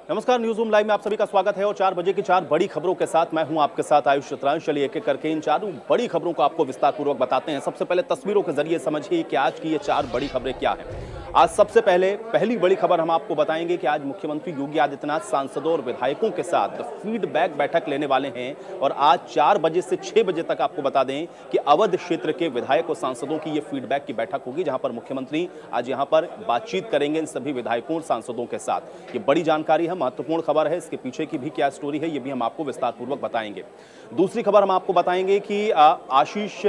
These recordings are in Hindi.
नमस्कार, न्यूज रूम लाइव में आप सभी का स्वागत है और 4 बजे की 4 बड़ी खबरों के साथ मैं हूं आपके साथ आयुष चित्रांश। चलिए एक एक करके इन चारों बड़ी खबरों को आपको विस्तार पूर्वक बताते हैं। सबसे पहले तस्वीरों के जरिए समझिए कि आज की ये 4 बड़ी खबरें क्या हैं। आज सबसे पहले पहली बड़ी खबर हम आपको बताएंगे कि आज मुख्यमंत्री योगी आदित्यनाथ सांसदों और विधायकों के साथ फीडबैक बैठक लेने वाले हैं और आज 4 बजे से 6 बजे तक आपको बता दें कि अवध क्षेत्र के विधायक और सांसदों की ये फीडबैक की बैठक होगी, जहां पर मुख्यमंत्री आज यहां पर बातचीत करेंगे इन सभी विधायकों और सांसदों के साथ। ये बड़ी जानकारी है, महत्वपूर्ण खबर है। इसके पीछे की भी क्या स्टोरी है ये भी हम आपको विस्तार पूर्वक बताएंगे। दूसरी खबर हम आपको बताएंगे कि आशीष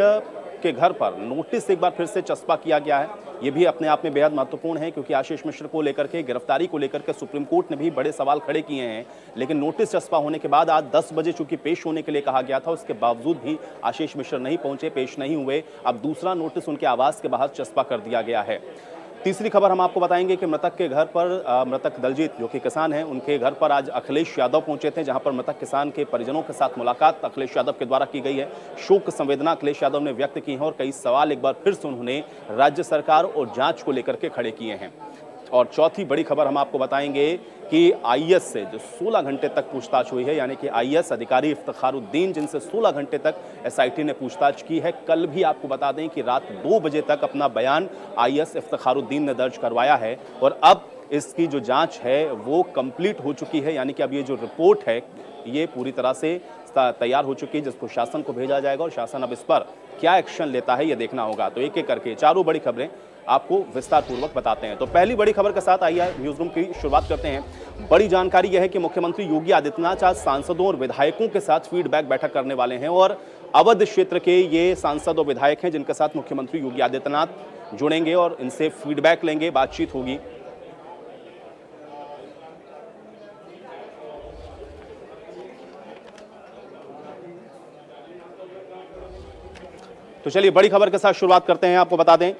के घर पर नोटिस एक बार फिर से चस्पा किया गया है। ये भी अपने आप में बेहद महत्वपूर्ण है, क्योंकि आशीष मिश्र को लेकर के, गिरफ्तारी को लेकर के सुप्रीम कोर्ट ने भी बड़े सवाल खड़े किए हैं। लेकिन नोटिस चस्पा होने के बाद आज 10 बजे चूंकि पेश होने के लिए कहा गया था, उसके बावजूद भी आशीष मिश्र नहीं पहुंचे, पेश नहीं हुए। अब दूसरा नोटिस उनके आवास के बाहर चस्पा कर दिया गया है। तीसरी खबर हम आपको बताएंगे कि मृतक के घर पर मृतक दलजीत जो कि किसान हैं, उनके घर पर आज अखिलेश यादव पहुंचे थे, जहां पर मृतक किसान के परिजनों के साथ मुलाकात अखिलेश यादव के द्वारा की गई है। शोक संवेदना अखिलेश यादव ने व्यक्त की है और कई सवाल एक बार फिर से उन्होंने राज्य सरकार और जांच को लेकर के खड़े किए हैं। और चौथी बड़ी खबर हम आपको बताएंगे कि आईएएस से जो 16 घंटे तक पूछताछ हुई है, यानी कि आईएएस अधिकारी इफ्तिखारुद्दीन, जिनसे 16 घंटे तक एसआईटी ने पूछताछ की है। कल भी आपको बता दें कि रात 2 बजे तक अपना बयान आईएएस इफ्तिखारुद्दीन ने दर्ज करवाया है और अब इसकी जो जांच है वो कंप्लीट हो चुकी है, यानी कि अब ये जो रिपोर्ट है ये पूरी तरह से तैयार हो चुकी है, जिसको शासन को भेजा जाएगा और शासन अब इस पर क्या एक्शन लेता है ये देखना होगा। तो एक एक करके चारों बड़ी खबरें आपको विस्तार पूर्वक बताते हैं। तो पहली बड़ी खबर के साथ आइए न्यूज रूम की शुरुआत करते हैं। बड़ी जानकारी यह है कि मुख्यमंत्री योगी आदित्यनाथ आज सांसदों और विधायकों के साथ फीडबैक बैठक करने वाले हैं और अवध क्षेत्र के ये सांसद और विधायक हैं जिनके साथ मुख्यमंत्री योगी आदित्यनाथ जुड़ेंगे और इनसे फीडबैक लेंगे, बातचीत होगी। तो चलिए बड़ी खबर के साथ शुरुआत करते हैं। आपको बता दें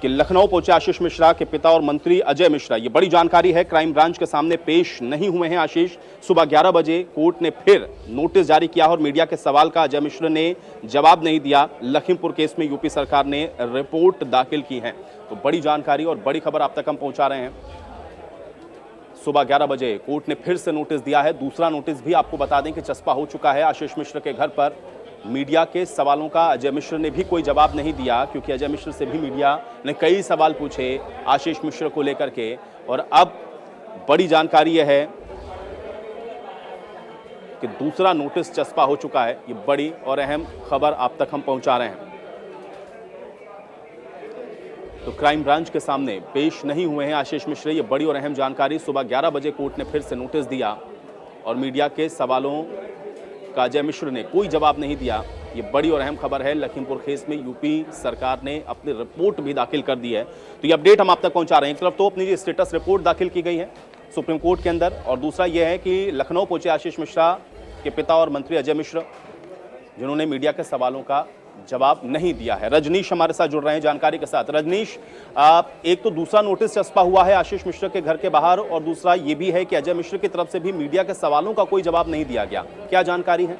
कि लखनऊ पहुंचे आशीष मिश्रा के पिता और मंत्री अजय मिश्रा। ये बड़ी जानकारी है, क्राइम ब्रांच के सामने पेश नहीं हुए हैं आशीष। सुबह 11 बजे कोर्ट ने फिर नोटिस जारी किया और मीडिया के सवाल का अजय मिश्रा ने जवाब नहीं दिया। लखीमपुर केस में यूपी सरकार ने रिपोर्ट दाखिल की है। तो बड़ी जानकारी और बड़ी खबर आप तक हम पहुंचा रहे हैं। सुबह 11 बजे कोर्ट ने फिर से नोटिस दिया है। दूसरा नोटिस भी आपको बता दें कि चस्पा हो चुका है आशीष मिश्र के घर पर। मीडिया के सवालों का अजय मिश्र ने भी कोई जवाब नहीं दिया, क्योंकि अजय मिश्र से भी मीडिया ने कई सवाल पूछे आशीष मिश्र को लेकर के। और अब बड़ी जानकारी यह है कि दूसरा नोटिस चस्पा हो चुका है। ये बड़ी और अहम खबर आप तक हम पहुंचा रहे हैं। तो क्राइम ब्रांच के सामने पेश नहीं हुए हैं आशीष मिश्र। ये बड़ी और अहम जानकारी। सुबह 11 बजे कोर्ट ने फिर से नोटिस दिया और मीडिया के सवालों का अजय मिश्र ने कोई जवाब नहीं दिया। ये बड़ी और अहम खबर है। लखीमपुर केस में यूपी सरकार ने अपनी रिपोर्ट भी दाखिल कर दी है। तो ये अपडेट हम आप तक पहुंचा रहे हैं। एक तरफ तो अपनी स्टेटस रिपोर्ट दाखिल की गई है सुप्रीम कोर्ट के अंदर, और दूसरा यह है कि लखनऊ पहुंचे आशीष मिश्रा के पिता और मंत्री अजय मिश्र, जिन्होंने मीडिया के सवालों का जवाब नहीं दिया है। रजनीश हमारे साथ जुड़ रहे हैं जानकारी के साथ। रजनीश, एक तो दूसरा नोटिस चस्पा हुआ है आशीष मिश्र के घर के बाहर, और दूसरा ये भी है कि अजय मिश्र की तरफ से भी मीडिया के सवालों का कोई जवाब नहीं दिया गया। क्या जानकारी है?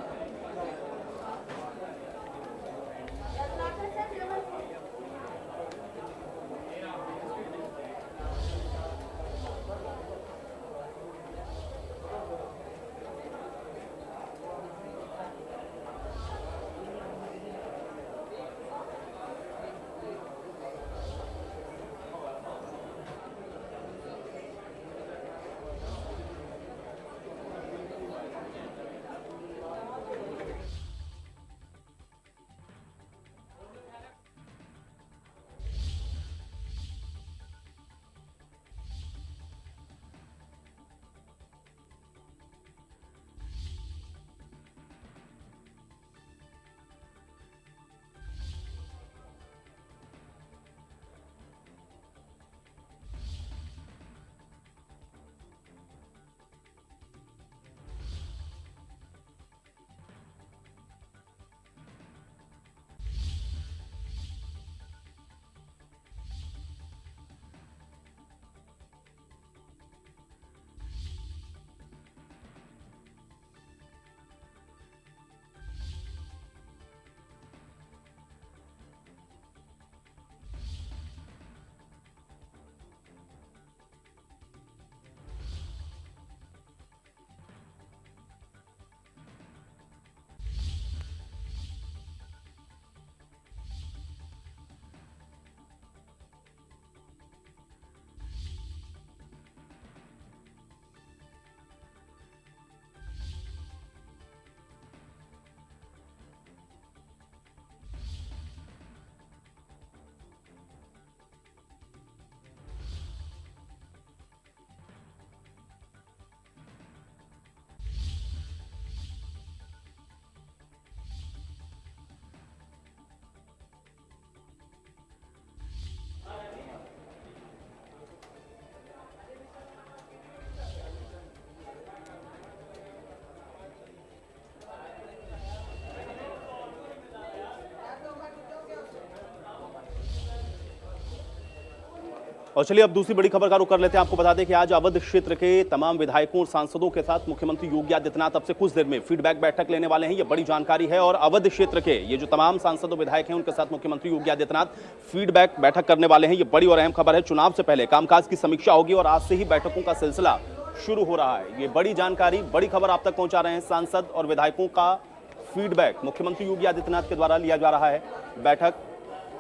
और चलिए अब दूसरी बड़ी खबर का रुख कर लेते हैं। आपको बता दें कि आज अवध क्षेत्र के तमाम विधायकों और सांसदों के साथ मुख्यमंत्री योगी आदित्यनाथ अब से कुछ देर में फीडबैक बैठक लेने वाले हैं। ये बड़ी जानकारी है और अवध क्षेत्र के ये जो तमाम सांसद और विधायक हैं उनके साथ मुख्यमंत्री योगी आदित्यनाथ फीडबैक बैठक करने वाले हैं। ये बड़ी और अहम खबर है। चुनाव से पहले कामकाज की समीक्षा होगी और आज से ही बैठकों का सिलसिला शुरू हो रहा है। ये बड़ी जानकारी, बड़ी खबर आप तक पहुंचा रहे हैं। सांसद और विधायकों का फीडबैक मुख्यमंत्री योगी आदित्यनाथ के द्वारा लिया जा रहा है। बैठक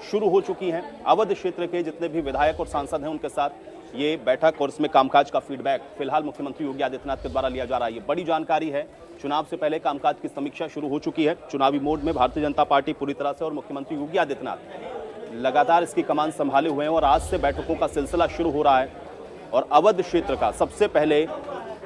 शुरू हो चुकी है। अवध क्षेत्र के जितने भी विधायक और सांसद हैं उनके साथ ये बैठक और इसमें कामकाज का फीडबैक फिलहाल मुख्यमंत्री योगी आदित्यनाथ के द्वारा लिया जा रहा है। ये बड़ी जानकारी है। चुनाव से पहले कामकाज की समीक्षा शुरू हो चुकी है। चुनावी मोड में भारतीय जनता पार्टी पूरी तरह से और मुख्यमंत्री योगी आदित्यनाथ लगातार इसकी कमान संभाले हुए हैं और आज से बैठकों का सिलसिला शुरू हो रहा है। और अवध क्षेत्र का सबसे पहले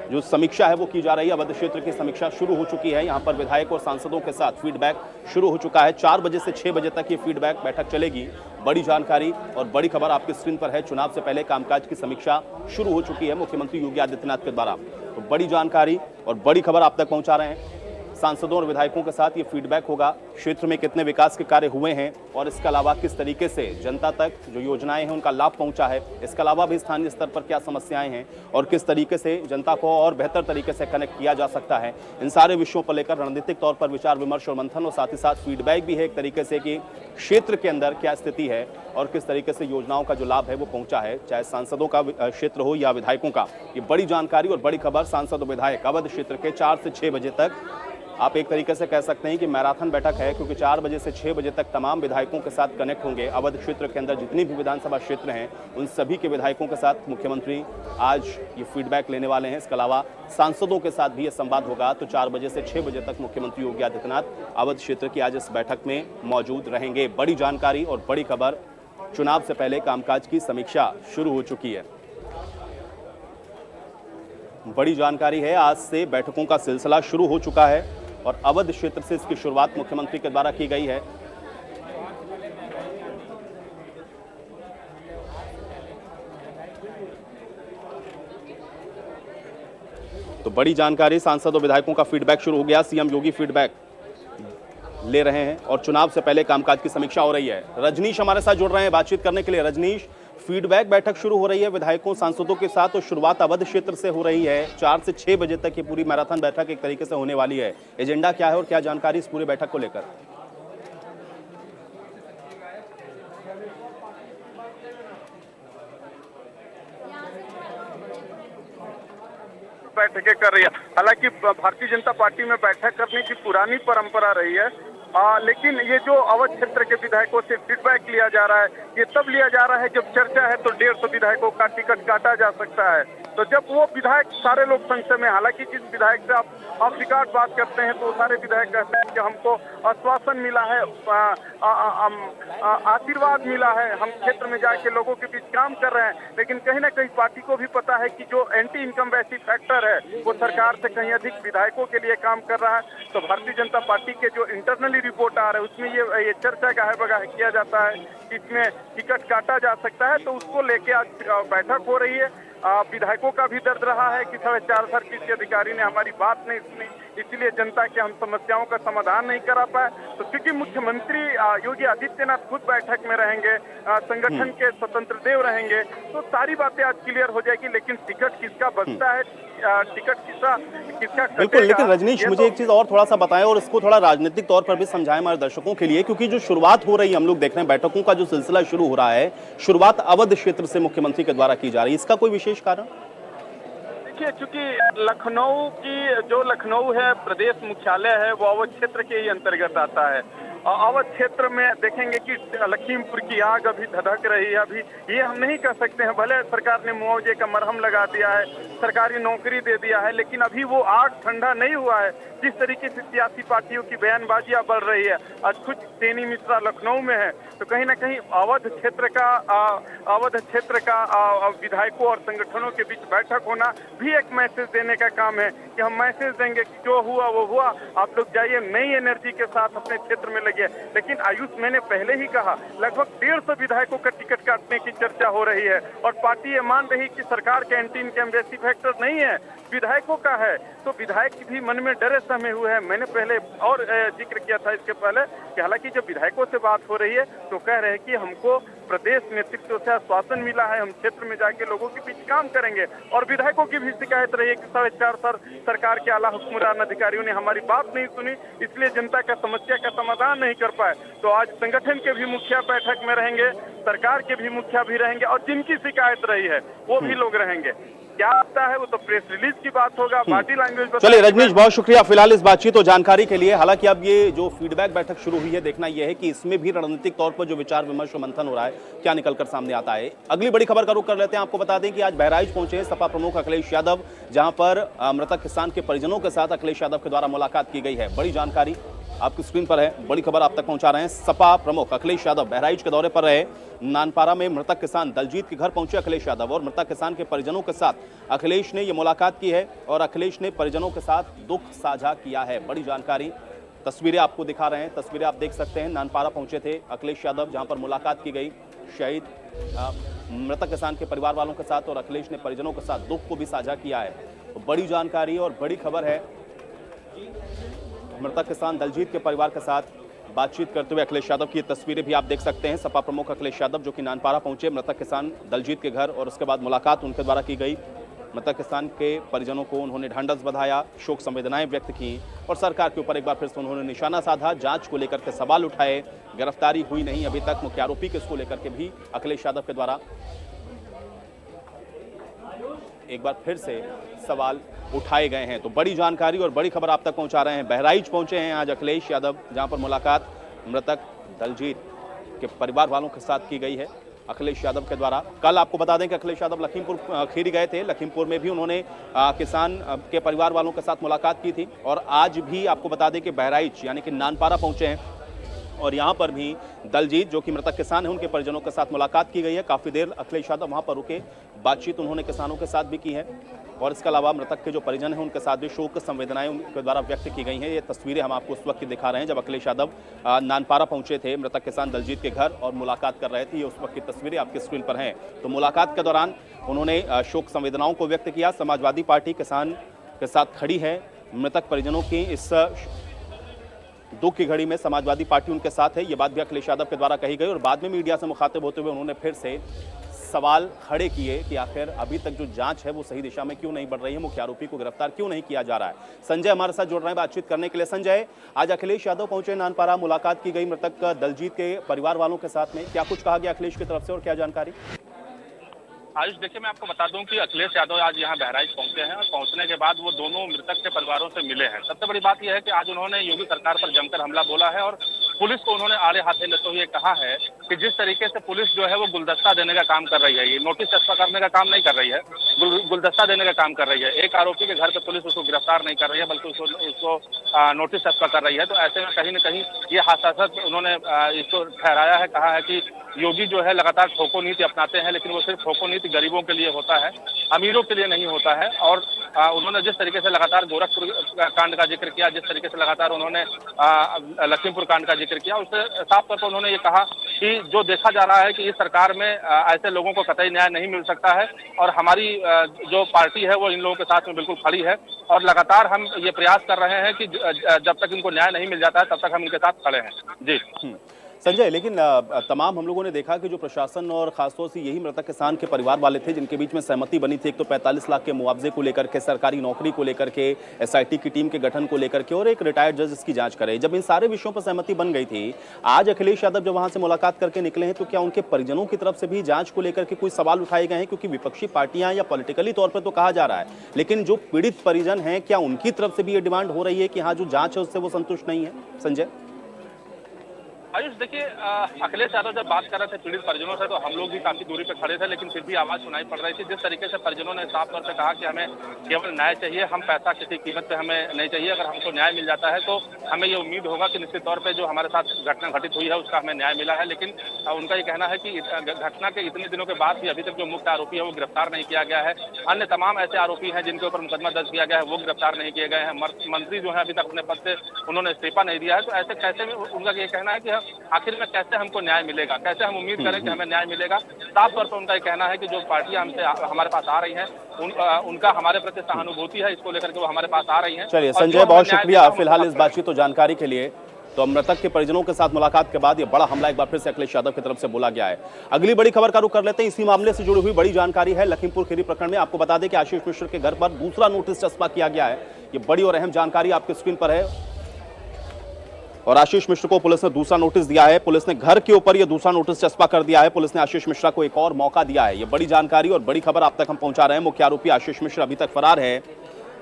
जो समीक्षा है वो की जा रही है। अवध क्षेत्र की समीक्षा शुरू हो चुकी है। यहाँ पर विधायक और सांसदों के साथ फीडबैक शुरू हो चुका है। 4 बजे से 6 बजे तक ये फीडबैक बैठक चलेगी। बड़ी जानकारी और बड़ी खबर आपकी स्क्रीन पर है। चुनाव से पहले कामकाज की समीक्षा शुरू हो चुकी है मुख्यमंत्री योगी आदित्यनाथ के द्वारा। तो बड़ी जानकारी और बड़ी खबर आप तक पहुंचा रहे हैं। सांसदों और विधायकों के साथ ये फीडबैक होगा। क्षेत्र में कितने विकास के कार्य हुए हैं और इसके अलावा किस तरीके से जनता तक जो योजनाएं हैं उनका लाभ पहुंचा है। इसके अलावा भी स्थानीय स्तर पर क्या समस्याएं हैं और किस तरीके से जनता को और बेहतर तरीके से कनेक्ट किया जा सकता है। इन सारे विषयों पर लेकर रणनीतिक तौर पर विचार विमर्श और मंथन और साथ ही साथ फीडबैक भी है एक तरीके से कि क्षेत्र के अंदर क्या स्थिति है और किस तरीके से योजनाओं का जो लाभ है वो पहुंचा है, चाहे सांसदों का क्षेत्र हो या विधायकों का। ये बड़ी जानकारी और बड़ी खबर। सांसद और विधायक अवध क्षेत्र के 4 से 6 बजे तक आप एक तरीके से कह सकते हैं कि मैराथन बैठक है, क्योंकि 4 बजे से 6 बजे तक तमाम विधायकों के साथ कनेक्ट होंगे। अवध क्षेत्र के अंदर जितनी भी विधानसभा क्षेत्र हैं उन सभी के विधायकों के साथ मुख्यमंत्री आज ये फीडबैक लेने वाले हैं। इसके अलावा सांसदों के साथ भी ये संवाद होगा। तो 4 बजे से 6 बजे तक मुख्यमंत्री योगी आदित्यनाथ अवध क्षेत्र की आज इस बैठक में मौजूद रहेंगे। बड़ी जानकारी और बड़ी खबर। चुनाव से पहले कामकाज की समीक्षा शुरू हो चुकी है। बड़ी जानकारी है। आज से बैठकों का सिलसिला शुरू हो चुका है और अवध क्षेत्र से इसकी शुरुआत मुख्यमंत्री के द्वारा की गई है। तो बड़ी जानकारी, सांसद और विधायकों का फीडबैक शुरू हो गया। सीएम योगी फीडबैक ले रहे हैं और चुनाव से पहले कामकाज की समीक्षा हो रही है। रजनीश हमारे साथ जुड़ रहे हैं बातचीत करने के लिए। रजनीश, फीडबैक बैठक शुरू हो रही है विधायकों सांसदों के साथ और शुरुआत अवध क्षेत्र से हो रही है। 4 से 6 बजे तक ये पूरी मैराथन बैठक एक तरीके से होने वाली है। एजेंडा क्या है और क्या जानकारी इस पूरी बैठक को लेकर? बैठकें कर रही है। हालांकि भारतीय जनता पार्टी में बैठक करने की पुरानी परंपरा रही है, लेकिन ये जो अवध क्षेत्र के विधायकों से फीडबैक लिया जा रहा है, ये तब लिया जा रहा है जब चर्चा है तो 150 विधायकों का टिकट काटा जा सकता है। तो जब वो विधायक सारे लोग संशय में, हालांकि जिस विधायक से आप ऑफ रिकॉर्ड बात करते हैं तो सारे विधायक कहते हैं कि हमको आश्वासन मिला है, आशीर्वाद मिला है, हम क्षेत्र में जाके लोगों के बीच काम कर रहे हैं। लेकिन कहीं ना कहीं पार्टी को भी पता है कि जो एंटी इनकम वैसी फैक्टर है वो सरकार से कहीं अधिक विधायकों के लिए काम कर रहा है। तो भारतीय जनता पार्टी के जो इंटरनली रिपोर्ट आ रहा है उसमें ये चर्चा गाहे बगाहे किया जाता है कि इसमें टिकट काटा जा सकता है। तो उसको लेके आज बैठक हो रही है। विधायकों का भी दर्द रहा है कि 4.5 किसी अधिकारी ने हमारी बात नहीं सुनी, इसलिए जनता के हम समस्याओं का समाधान नहीं करा पाए। तो क्योंकि मुख्यमंत्री योगी आदित्यनाथ खुद बैठक में रहेंगे, संगठन के स्वतंत्र देव रहेंगे, तो सारी बातें आज क्लियर हो जाएगी। लेकिन टिकट किसका बचता है, टिकट किसका बिल्कुल। लेकिन रजनीश, मुझे एक चीज और थोड़ा सा बताएं और इसको थोड़ा राजनीतिक तौर पर भी समझाएं हमारे दर्शकों के लिए, क्योंकि जो शुरुआत हो रही है, हम लोग देख रहे हैं बैठकों का जो सिलसिला शुरू हो रहा है, शुरुआत अवध क्षेत्र से मुख्यमंत्री के द्वारा की जा रही है। इसका कोई विशेष कारण? देखिए, चूंकि लखनऊ है प्रदेश मुख्यालय है, वो अवध क्षेत्र के ही अंतर्गत आता है। अवध क्षेत्र में देखेंगे कि लखीमपुर की आग अभी धधक रही है। अभी ये हम नहीं कह सकते हैं, भले सरकार ने मुआवजे का मरहम लगा दिया है, सरकारी नौकरी दे दिया है, लेकिन अभी वो आग ठंडा नहीं हुआ है। जिस तरीके से सियासी पार्टियों की बयानबाजियां बढ़ रही है, आज खुद तेनी मिश्रा लखनऊ में है, तो कहीं ना कहीं अवध क्षेत्र का विधायकों और संगठनों के बीच बैठक होना भी एक मैसेज देने का काम है कि हम मैसेज देंगे कि जो हुआ वो हुआ, आप लोग जाइए नई एनर्जी के साथ अपने क्षेत्र में लगे। लेकिन आयुष, मैंने पहले ही कहा, लगभग 150 विधायकों का टिकट काटने की चर्चा हो रही है और पार्टी ये मान रही कि सरकार के एंटी इनकम वैसी फैक्टर नहीं है, विधायकों का है। तो विधायक भी मन में डरे सहमे हुए हैं। मैंने पहले और जिक्र किया था इसके पहले कि हालांकि जब विधायकों से बात हो रही है तो कह रहे हैं कि हमको प्रदेश नेतृत्व से आश्वासन मिला है, हम क्षेत्र में जाके लोगों के बीच काम करेंगे। और विधायकों की भी शिकायत रही है कि 4.5 साल सरकार के आला हुक्मरान अधिकारियों ने हमारी बात नहीं सुनी, इसलिए जनता का समस्या का समाधान नहीं कर पाए। तो आज संगठन के भी मुखिया बैठक में रहेंगे, सरकार के भी मुखिया भी रहेंगे और जिनकी शिकायत रही है वो भी लोग रहेंगे। क्या आता है वो तो प्रेस रिलीज की बात होगा, बॉडी लैंग्वेज। चलिए रजनीश, बहुत शुक्रिया फिलहाल इस बातचीत और जानकारी के लिए। हालांकि अब ये जो फीडबैक बैठक शुरू हुई है, देखना यह है कि इसमें भी रणनीतिक तौर पर जो विचार विमर्श और मंथन हो रहा है, क्या निकलकर सामने आता है। अगली बड़ी खबर का रुख कर लेते हैं। आपको बता दें कि आज बहराइच पहुंचे सपा प्रमुख अखिलेश यादव, जहां पर मृतक किसान के परिजनों के साथ अखिलेश यादव के द्वारा मुलाकात की गई है। बड़ी जानकारी आपकी स्क्रीन पर है, बड़ी खबर आप तक पहुंचा रहे हैं। सपा प्रमुख अखिलेश यादव बहराइच के दौरे पर रहे। नानपारा में मृतक किसान दलजीत के घर पहुंचे अखिलेश यादव और मृतक किसान के परिजनों के साथ अखिलेश ने यह मुलाकात की है और अखिलेश ने परिजनों के साथ दुख साझा किया है। बड़ी जानकारी, तस्वीरें आपको दिखा रहे हैं, तस्वीरें आप देख सकते हैं। नानपारा पहुंचे थे अखिलेश यादव, जहां पर मुलाकात की गई शहीद मृतक किसान के परिवार वालों के साथ और अखिलेश ने परिजनों के साथ दुख को भी साझा किया है। तो बड़ी जानकारी और बड़ी खबर है। मृतक किसान दलजीत के परिवार के साथ बातचीत करते हुए अखिलेश यादव की ये तस्वीरें भी आप देख सकते हैं। सपा प्रमुख अखिलेश यादव जो कि नानपारा पहुंचे मृतक किसान दलजीत के घर और उसके बाद मुलाकात उनके द्वारा की गई। मृतक किसान के परिजनों को उन्होंने ढांढस बधाया, शोक संवेदनाएं व्यक्त की और सरकार के ऊपर एक बार फिर से उन्होंने निशाना साधा। जांच को लेकर के सवाल उठाए, गिरफ्तारी हुई नहीं अभी तक मुख्य आरोपी के, इसको लेकर के भी अखिलेश यादव के द्वारा एक बार फिर से सवाल उठाए गए हैं। तो बड़ी जानकारी और बड़ी खबर आप तक पहुंचा रहे हैं। बहराइच पहुंचे हैं आज अखिलेश यादव, जहां पर मुलाकात मृतक दलजीत के परिवार वालों के साथ की गई है अखिलेश यादव के द्वारा। कल आपको बता दें कि अखिलेश यादव लखीमपुर खीरी गए थे, लखीमपुर में भी उन्होंने किसान के परिवार वालों के साथ मुलाकात की थी और आज भी आपको बता दें कि बहराइच यानी कि नानपारा पहुंचे हैं और यहां पर भी दलजीत जो कि मृतक किसान है उनके परिजनों के साथ मुलाकात की गई है। काफी देर अखिलेश यादव वहां पर रुके, बातचीत उन्होंने किसानों के साथ भी की है और इसके अलावा मृतक के जो परिजन हैं उनके साथ भी शोक संवेदनाएं उनके द्वारा व्यक्त की गई हैं। ये तस्वीरें हम आपको उस वक्त की दिखा रहे हैं जब अखिलेश यादव नानपारा पहुंचे थे मृतक किसान दलजीत के घर और मुलाकात कर रहे थे। ये उस वक्त की तस्वीरें आपकी स्क्रीन पर हैं। तो मुलाकात के दौरान उन्होंने शोक संवेदनाओं को व्यक्त किया। समाजवादी पार्टी किसान के साथ खड़ी है, मृतक परिजनों की इस दुख की घड़ी में समाजवादी पार्टी उनके साथ है, ये बात भी अखिलेश यादव के द्वारा कही गई और बाद में मीडिया से मुखातिब होते हुए उन्होंने फिर से सवाल खड़े किए कि आखिर अभी तक जो जांच है वो सही दिशा में क्यों नहीं बढ़ रही है, मुख्य आरोपी को गिरफ्तार क्यों नहीं किया जा रहा है। संजय हमारे साथ जुड़ रहे हैं बातचीत करने के लिए। संजय, आज अखिलेश यादव पहुंचे नानपारा, मुलाकात की गई मृतक दलजीत के परिवार वालों के साथ में, क्या कुछ कहा गया अखिलेश की तरफ से और क्या जानकारी? आयुष, देखिए मैं आपको बता दूं कि अखिलेश यादव आज यहाँ बहराइच पहुंचे हैं और पहुंचने के बाद वो दोनों मृतक के परिवारों से मिले हैं। सबसे बड़ी बात यह है कि आज उन्होंने योगी सरकार पर जमकर हमला बोला है और पुलिस को उन्होंने आड़े हाथे लेते हुए कहा है कि जिस तरीके से पुलिस जो है वो गुलदस्ता देने का काम कर रही है, ये नोटिस चस्पा करने का काम नहीं कर रही है, गुलदस्ता देने का काम कर रही है। एक आरोपी के घर पे पुलिस उसको गिरफ्तार नहीं कर रही है बल्कि उसको नोटिस चस्पा कर रही है। तो ऐसे में कहीं न कहीं ये हादसा उन्होंने इसको ठहराया है, कहा है कि योगी जो है लगातार ठोको नीति अपनाते हैं, लेकिन वो सिर्फ ठोको नीति गरीबों के लिए होता है, अमीरों के लिए नहीं होता है। और उन्होंने जिस तरीके से लगातार गोरखपुर कांड का जिक्र किया, जिस तरीके से लगातार उन्होंने लखीमपुर कांड का जिक्र किया, उससे साफ तौर पर उन्होंने ये कहा कि जो देखा जा रहा है कि इस सरकार में ऐसे लोगों को कतई न्याय नहीं मिल सकता है और हमारी जो पार्टी है वो इन लोगों के साथ में बिल्कुल खड़ी है और लगातार हम ये प्रयास कर रहे हैं कि जब तक इनको न्याय नहीं मिल जाता है तब तक हम इनके साथ खड़े हैं। जी संजय, लेकिन तमाम हम लोगों ने देखा कि जो प्रशासन और खासतौर से यही मृतक किसान के परिवार वाले थे जिनके बीच में सहमति बनी थी, एक तो 45 लाख के मुआवजे को लेकर के, सरकारी नौकरी को लेकर के, एसआईटी की टीम के गठन को लेकर के और एक रिटायर्ड जज इसकी जांच करे, जब इन सारे विषयों पर सहमति बन गई थी, आज अखिलेश यादव जब वहां से मुलाकात करके निकले हैं तो क्या उनके परिजनों की तरफ से भी जांच को लेकर के कोई सवाल उठाए गए हैं? क्योंकि विपक्षी पार्टियां या पॉलिटिकली तौर पर तो कहा जा रहा है, लेकिन जो पीड़ित परिजन हैं क्या उनकी तरफ से भी ये डिमांड हो रही है कि हाँ जो जांच है उससे वो संतुष्ट नहीं है? संजय आयुष, देखिए अखिलेश यादव जब बात कर रहे थे पीड़ित परिजनों से तो हम लोग भी काफी दूरी पे खड़े थे, लेकिन फिर भी आवाज सुनाई पड़ रही थी। जिस तरीके से परिजनों ने साफ तौर से कहा कि हमें केवल न्याय चाहिए, हम पैसा किसी कीमत पे हमें नहीं चाहिए, अगर हमको न्याय मिल जाता है तो हमें ये उम्मीद होगा कि निश्चित तौर पर जो हमारे साथ घटना घटित हुई है उसका हमें न्याय मिला है। लेकिन उनका ये कहना है कि घटना के इतने दिनों के बाद भी अभी तक जो मुख्य आरोपी है वो गिरफ्तार नहीं किया गया है। अन्य तमाम ऐसे आरोपी हैं जिनके ऊपर मुकदमा दर्ज किया गया है वो गिरफ्तार नहीं किए गए हैं। मंत्री जो है अभी तक अपने पद से उन्होंने इस्तीफा नहीं दिया है। तो ऐसे कैसे में उनका ये कहना है कि आखिर में कैसे हमको न्याय मिलेगा, कैसे हम उम्मीद करें कि हमें न्याय मिलेगा। साफ तौर पर उनका ये कहना है कि जो पार्टियां हमसे हमारे पास आ रही हैं उनका हमारे प्रति सहानुभूति है, इसको लेकर के वो हमारे पास आ रही हैं। चलिए संजय, बहुत शुक्रिया फिलहाल इस बातचीत और जानकारी के लिए। तो मृतक के परिजनों के साथ मुलाकात के बाद यह बड़ा हमला एक बार फिर से अखिलेश यादव की तरफ से बोला गया है। अगली बड़ी खबर का रुख कर लेते हैं। इसी मामले से जुड़ी हुई बड़ी जानकारी है। लखीमपुर खीरी प्रकरण में आपको बता दें कि आशीष मिश्र के घर पर दूसरा नोटिस चस्पा किया गया है। ये बड़ी और अहम जानकारी आपकी स्क्रीन पर है। और आशीष मिश्र को पुलिस ने दूसरा नोटिस दिया है। पुलिस ने घर के ऊपर यह दूसरा नोटिस चस्पा कर दिया है। पुलिस ने आशीष मिश्रा को एक और मौका दिया है। यह बड़ी जानकारी और बड़ी खबर आप तक हम पहुंचा रहे हैं। मुख्य आरोपी आशीष मिश्र अभी तक फरार है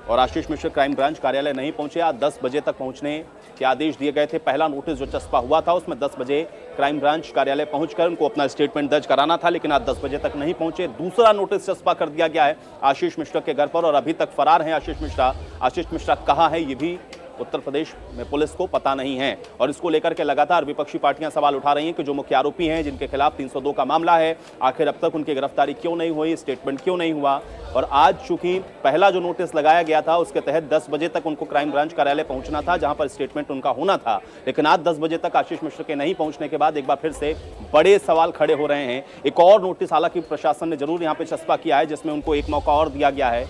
और आशीष मिश्र क्राइम ब्रांच कार्यालय नहीं पहुंचे। आज 10 बजे तक पहुंचने के आदेश दिए गए थे। पहला नोटिस जो चस्पा हुआ था उसमें 10 बजे क्राइम ब्रांच कार्यालय पहुंचकर उनको अपना स्टेटमेंट दर्ज कराना था, लेकिन आज 10 बजे तक नहीं पहुंचे। दूसरा नोटिस चस्पा कर दिया गया है आशीष मिश्रा के घर पर और अभी तक फरार हैं आशीष मिश्रा। आशीष मिश्रा कहां है ये भी उत्तर प्रदेश में पुलिस को पता नहीं है और इसको लेकर के लगातार विपक्षी पार्टियां सवाल उठा रही हैं कि जो मुख्य आरोपी हैं, जिनके खिलाफ 302 का मामला है, आखिर अब तक उनकी गिरफ्तारी क्यों नहीं हुई, स्टेटमेंट क्यों नहीं हुआ। और आज चूंकि पहला जो नोटिस लगाया गया था उसके तहत 10 बजे तक उनको क्राइम ब्रांच कार्यालय पहुंचना था, जहां पर स्टेटमेंट उनका होना था, लेकिन आज 10 बजे तक आशीष मिश्र के नहीं पहुंचने के बाद एक बार फिर से बड़े सवाल खड़े हो रहे हैं। एक और नोटिस हालांकि प्रशासन ने जरूर यहाँ पे चस्पा किया है, जिसमें उनको एक मौका और दिया गया है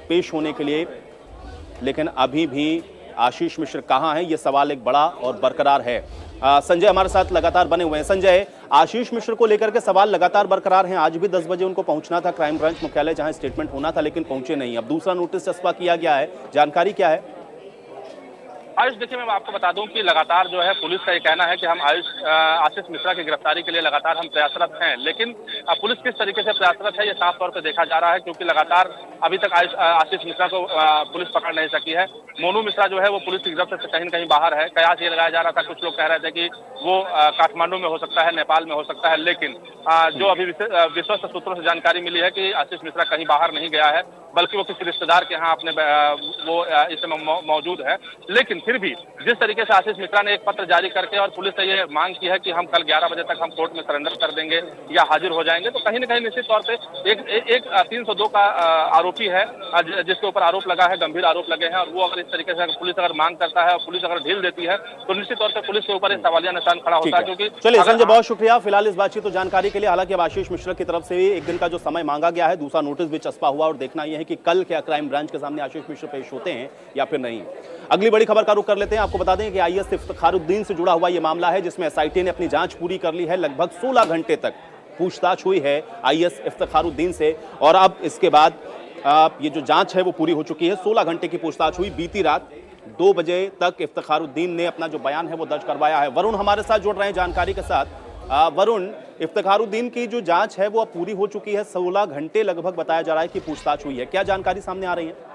पेश होने के लिए, लेकिन अभी भी आशीष मिश्र कहां है, यह सवाल एक बड़ा और बरकरार है। संजय हमारे साथ लगातार बने हुए हैं। संजय, आशीष मिश्र को लेकर के सवाल लगातार बरकरार हैं। आज भी 10 बजे उनको पहुंचना था क्राइम ब्रांच मुख्यालय, जहां स्टेटमेंट होना था, लेकिन पहुंचे नहीं। अब दूसरा नोटिस चस्पा किया गया है, जानकारी क्या है? आयुष, देखिए मैं आपको बता दूं कि लगातार जो है पुलिस का ये कहना है कि हम आशीष मिश्रा की गिरफ्तारी के लिए लगातार हम प्रयासरत हैं, लेकिन पुलिस किस तरीके से प्रयासरत है ये साफ तौर पे देखा जा रहा है, क्योंकि लगातार अभी तक आशीष मिश्रा को पुलिस पकड़ नहीं सकी है। मोनू मिश्रा जो है वो पुलिस की गिरफ्त से कहीं न कहीं बाहर है। कयास ये लगाया जा रहा था, कुछ लोग कह रहे थे कि वो काठमांडू में हो सकता है, नेपाल में हो सकता है, लेकिन जो अभी विश्वस्त सूत्रों से जानकारी मिली है कि आशीष मिश्रा कहीं बाहर नहीं गया है, बल्कि वो किसी रिश्तेदार के यहाँ अपने वो इस समय मौजूद है। लेकिन फिर भी जिस तरीके से आशीष मिश्रा ने एक पत्र जारी करके और पुलिस से ये मांग की है कि हम कल 11 बजे तक हम कोर्ट में सरेंडर कर देंगे या हाजिर हो जाएंगे, तो कहीं न कहीं निश्चित तौर पे एक 302 का आरोपी है जिसके ऊपर आरोप लगा है, गंभीर आरोप लगे हैं, और वो अगर इस तरीके से पुलिस अगर मांग करता है और पुलिस अगर ढील देती है तो निश्चित तौर पर पुलिस के ऊपर एक सवालिया निशान खड़ा होता है। क्योंकि चलिए संजय, बहुत शुक्रिया फिलहाल इस बातचीत और जानकारी के लिए। हालांकि अब आशीष मिश्रा की तरफ से एक दिन का जो समय मांगा गया है, दूसरा नोटिस भी चस्पा हुआ और देखना यह है कि कल क्या क्राइम ब्रांच के सामने आशीष मिश्रा पेश होते हैं या फिर नहीं। अगली बड़ी खबर का रुख कर लेते हैं। आपको बता दें कि आईएएस इफ्तिखारुद्दीन से जुड़ा हुआ यह मामला है, जिसमें एसआईटी ने अपनी जांच पूरी कर ली है। लगभग 16 घंटे तक पूछताछ हुई है आईएएस इफ्तिखारुद्दीन से और अब इसके बाद ये जो जांच है वो पूरी हो चुकी है। 16 घंटे की पूछताछ हुई। बीती रात 2 बजे तक इफ्तिखारुद्दीन ने अपना जो बयान है वो दर्ज करवाया है। वरुण हमारे साथ जुड़ रहे हैं जानकारी के साथ। वरुण, इफ्तिखारुद्दीन की जो जांच है वो अब पूरी हो चुकी है। 16 घंटे लगभग बताया जा रहा है कि पूछताछ हुई है। क्या जानकारी सामने आ रही है?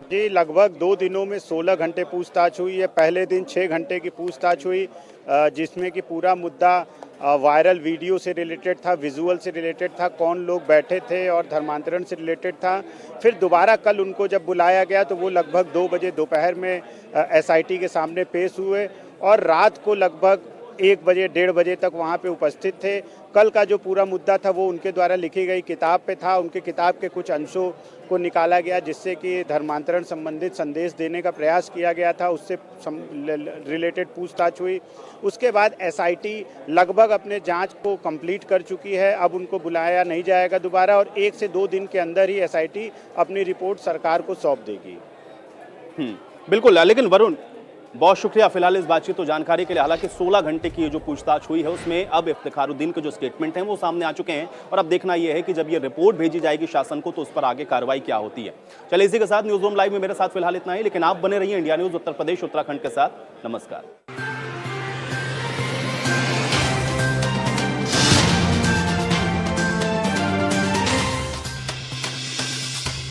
जी, लगभग 2 दिनों में 16 घंटे पूछताछ हुई है। पहले दिन 6 घंटे की पूछताछ हुई, जिसमें कि पूरा मुद्दा वायरल वीडियो से रिलेटेड था, विजुअल से रिलेटेड था, कौन लोग बैठे थे और धर्मांतरण से रिलेटेड था। फिर दोबारा कल उनको जब बुलाया गया तो वो लगभग 2 बजे दोपहर में एसआईटी के सामने पेश हुए और रात को लगभग 1 बजे 1:30 बजे तक वहाँ पे उपस्थित थे। कल का जो पूरा मुद्दा था वो उनके द्वारा लिखी गई किताब पे था। उनके किताब के कुछ अंशों को निकाला गया, जिससे कि धर्मांतरण संबंधित संदेश देने का प्रयास किया गया था, उससे रिलेटेड पूछताछ हुई। उसके बाद एसआईटी लगभग अपने जांच को कंप्लीट कर चुकी है। अब उनको बुलाया नहीं जाएगा दोबारा और 1 से 2 दिन के अंदर ही एसआईटी अपनी रिपोर्ट सरकार को सौंप देगी। बिल्कुल, लेकिन वरुण बहुत शुक्रिया फिलहाल इस बातचीत और जानकारी के लिए। हालांकि 16 घंटे की जो पूछताछ हुई है उसमें अब इफ्तिखारुद्दीन के जो स्टेटमेंट हैं वो सामने आ चुके हैं और अब देखना यह है कि जब ये रिपोर्ट भेजी जाएगी शासन को तो उस पर आगे कार्रवाई क्या होती है। चलिए, इसी के साथ न्यूज़ रूम लाइव में मेरे साथ फिलहाल इतना ही, लेकिन आप बने रहिए इंडिया न्यूज़ उत्तर प्रदेश उत्तराखंड के साथ। नमस्कार।